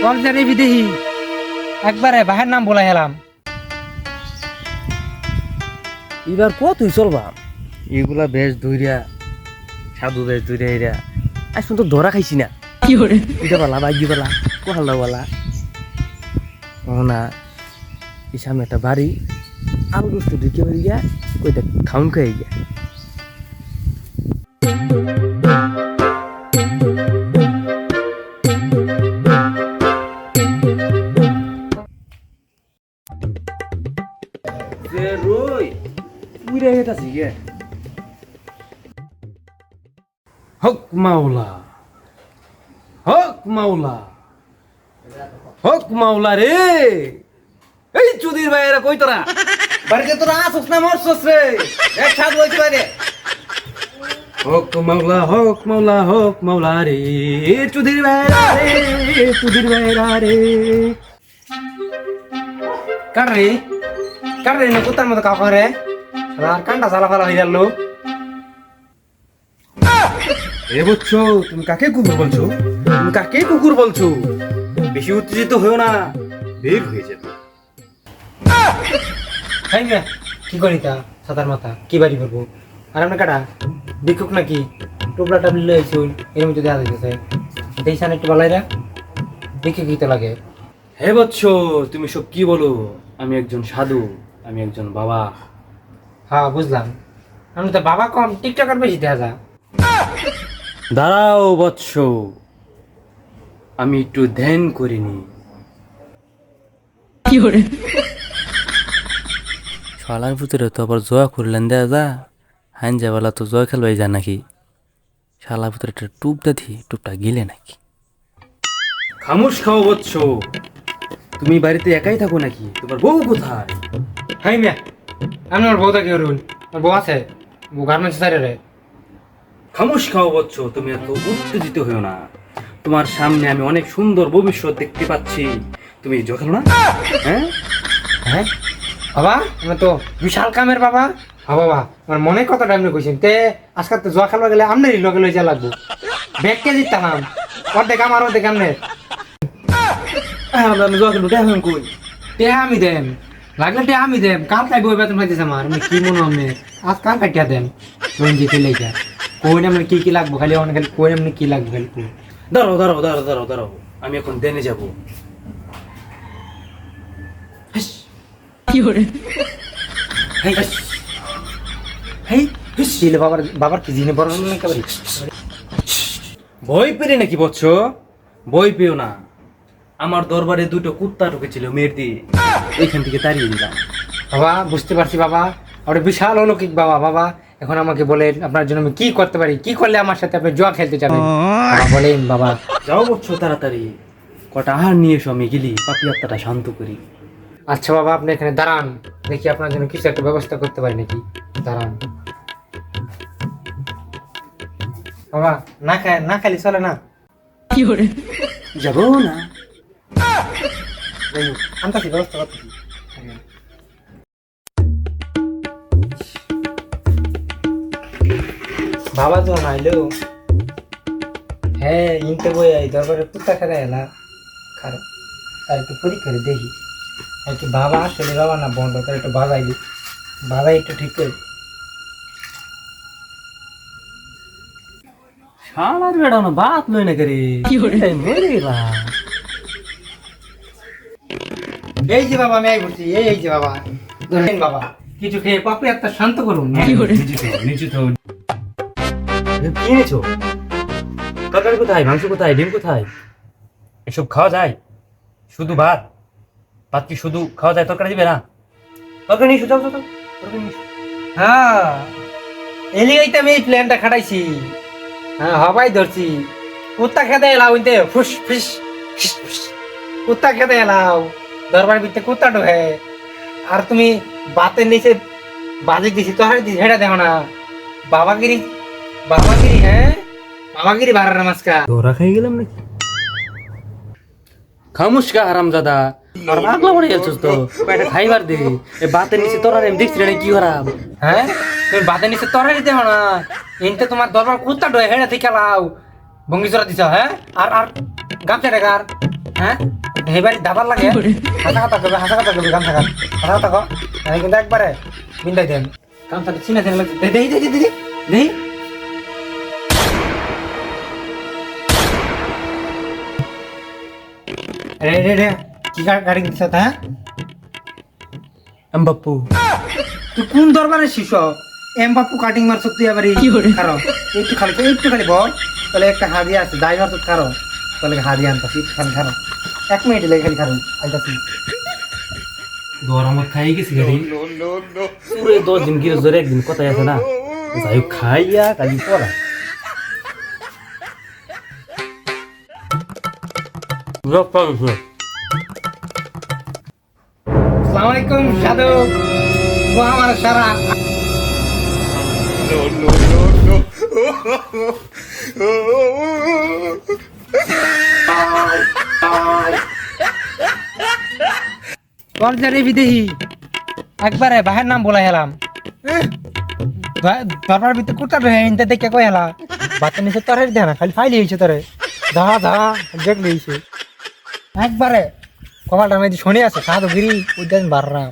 কক্সবাজারে বিদেহী একবারে বাহের নাম বলে হেলাম। এবার কতই চলবা এগুলা বেশ ধৈর্যা সাধু বেশ ধৈর্যা এরা আজ তো ধরা খাইছি না এটা বলা বাইজি বলা কোহাল্লা বলা না এই সামনে একটা বাড়ি আলু গোস্ত ঢুকে বাড়ি গিয়া ওইটা খাউন খাই গিয়া রই উইরা গেতাছি গে হক মাওলা, হক মাওলা, হক মাওলা রে। এই চুদির ভাইয়েরা কই তোরা? বাড়িতে তোরা আসছ না মরছস রে? এক সাথ বইতে বাইরে। হক মাওলা, হক মাওলা, হক মাওলা রে। চুদির ভাইয়েরা রে, চুদির ভাইয়েরা রে। কার রে? কার রে? কুত্তার মতো কাউ করে? আর কান্ডা জ্বালা ফালা হয়ে গেল। এ বুঝছো তুমি কাকে কুকুর বলছো? তুমি কাকে কুকুর বলছো? বেশি উত্তেজিত হয়েও না, বের হয়ে যাবে। কি করি তা সাদার মাথা কি বাড়ি করবো? আর আমরা কাটা ভিক্ষুক নাকি? টুকরা টাবলি লইছি এর মধ্যে দেওয়া যাইতেছে। দেখছেন একটু বলাইরা ভিক্ষুক দিতে লাগে। হে বৎস তুমি সব কি বলো? আমি একজন সাধু, আমি একজন বাবা। হ্যাঁ বুঝলাম, আমি তো বাবা কম টিকটকার বেশি দেখা যা। দাঁড়াও বৎস, আমি একটু ধ্যান করিনি। শালার ভিতরে তো আবার জয় করলেন দেয়া যা হান যাওয়ালা তো জয় খেলবাই যা নাকি শালার ভিতরে একটা টুপ দাধি টুপটা গিলে নাকি খামোশ খাও বৎস, তুমি বাড়িতে একাই থাকো নাকি? তোমার বউ কোথায়? হাই মিয়া, আমি আমার বউটা কি করুন? আমার বউ আছে, বউ গার্মেন্টস সাইডে রে। খামোশ খাও বৎস, তুমি এত উত্তেজিত হও না। তোমার সামনে আমি অনেক সুন্দর ভবিষ্যৎ দেখতে পাচ্ছি। তুমি জোয়া খেলো না? হ্যাঁ হ্যাঁ বাবা, আমি তো বিশাল কামের বাবা। হ্যাঁ বাবা, আমার মনে কতটা আপনি কইছেন তে আজকাল তো জোয়া খেলবা গেলে আমনেরই লগে লই যা লাগবো। ব্যাগকে জিততাম অর্ধেক আমার অর্ধেক আমনের। আমি জোয়া খেলবো টেহা কই? টেহা আমি দেন, লাগলে টেহা আমি দেন। কার খাইবো বেতন পাইতেছে আমার? আমি কি মনে আমনে আজ কার কাটিয়া দেন লোন দিতে লেগা? কোন আমরা কি কি লাগবো খালি অনেক খালি কোন এমনি কি লাগবে খালি কোন। দাঁড়াও দাঁড়াও দাঁড়াও দাঁড়াও দাঁড়াও, আমি এখন দেনে যাবো। বাবার কি জিনে বড় ভয় পেরে নাকি বচ্চ? ভয় পেও না, আমার দরবারে দুটো কুত্তা ঢুকেছিল মেয়ের দিয়ে, এইখান থেকে তাড়িয়ে দিলাম। বাবা বুঝতে পারছি বাবা, ওটা বিশাল অলৌকিক বাবা। বাবা এখন আমাকে বলেন আপনার জন্য আমি কি করতে পারি? কি করলে আমার সাথে আপনি জুয়া খেলতে যাবেন? বাবা বলেন বাবা। যাও বচ্চ তাড়াতাড়ি, কটা আহার নিয়ে এসো, আমি গেলি পাপি আত্মাটা শান্ত করি। আচ্ছা বাবা আপনি এখানে দাঁড়ান, দেখি আপনার জন্য কিছু একটা ব্যবস্থা করতে পারি নাকি। দাঁড়ান বাবা, না খায় না খালি চলে না। যাবো না, আনতাছি ব্যবস্থা করতেছি। বাবা তো নাইলো। হ্যাঁ ইনতে বই আই দরবারে কুত্তা খেলা এলা খারাপ, তার একটু পরীক্ষা করে দেখি আর কি বাবা আসলে বাবা না বন্ধ, তার একটু বাজাইলি বাজাই একটু ঠিক করে। শালার বেড়ানো বাত লই না করে মরে গেলাম। এই যে বাবা আমি আই করছি, এই যে বাবা ধরেন বাবা কিছু খেয়ে পাপি একটা শান্ত করুন। নিচে তো কি এনেছো? তরকারি কোথায়? মাংস কোথায়? ডিম কোথায়? এসব খাওয়া যায়? শুধু ভাত? ভাত কি শুধু খাওয়া যায়? তরকারি দিবে না? তরকারি নিয়ে যাও, তরকারি নিয়ে। হ্যাঁ এলিগাইতে আমি এই প্ল্যানটা খাটাইছি। হ্যাঁ হবাই ধরছি। কুত্তা খেতে এলাও ইনতে ফুস ফিস কুত্তা খেতে এলাও দরবার ভিতরে কুত্তা ঢোকে আর তুমি বাতের নিচে বাজে দিছি তরকারি দিছি হেটা দেখো না। বাবাগিরি বাবাগিরি, হ্যাঁ বাবাগিরি বাড়ার মাসকা ধরা খাই গেলাম নাকি? খামুশকা হারামজাদা, আর পাগলা পড়ে গেছিস তো। পেটে খাইবার দে, এই বাতের নিচে তরারে আমি দেখছি না কি হারাম। হ্যাঁ তুমি বাতের নিচে তরারি দেও না, এনতে তোমার দরবার কুত্তা ডয়ে হেড়ে থেকে লাও ভঙ্গি চড়া দিছ। হ্যাঁ আর আর গামছা টাকার হ্যাঁ এবারে দাবার লাগে হাসা কথা করবে গামছা কাট হাসা কথা কো আমি কিন্তু একবারে বিন্দাই দেন গামছা চিনা চিনা লাগছে দেই দেই দেই দেই দেই রে রে রে কি গাড়ি দিছ তা এমবাপ্পু তুই কোন দরবারে শিশু এমবাপ্পু কাটিং মারছ তুই আবার কারো একটু খালি বল তাহলে একটা হাদিয়া আছে দাই মারছ কারো তাহলে হাদিয়া আনতাছি একটু খালি খারো 1 মিনিট লাগে খালি খারো আইতাছি গরমত খাই গেছি গাড়ি পুরো 10 দিন গিয়ে জোরে একদিন কথাই আছে না যাই হোক খাইয়া কালি পড়া আসসালামু আলাইকুম সাধু ও আমার সারা তোর যে বিদেহি একবারে বাহের নাম বলাই হেলাম দরবার ভিতরে কুর্তা ইনতে দেখে কই হেলা বাচ্চা নিচে তোর দেয় না খালি ফাইলি হয়েছে তোরে ধা ধা দেখলি হয়েছে একবারে কপালটার মধ্যে শুনে আছে সাধু গিরি উদ্যান বাড়রাম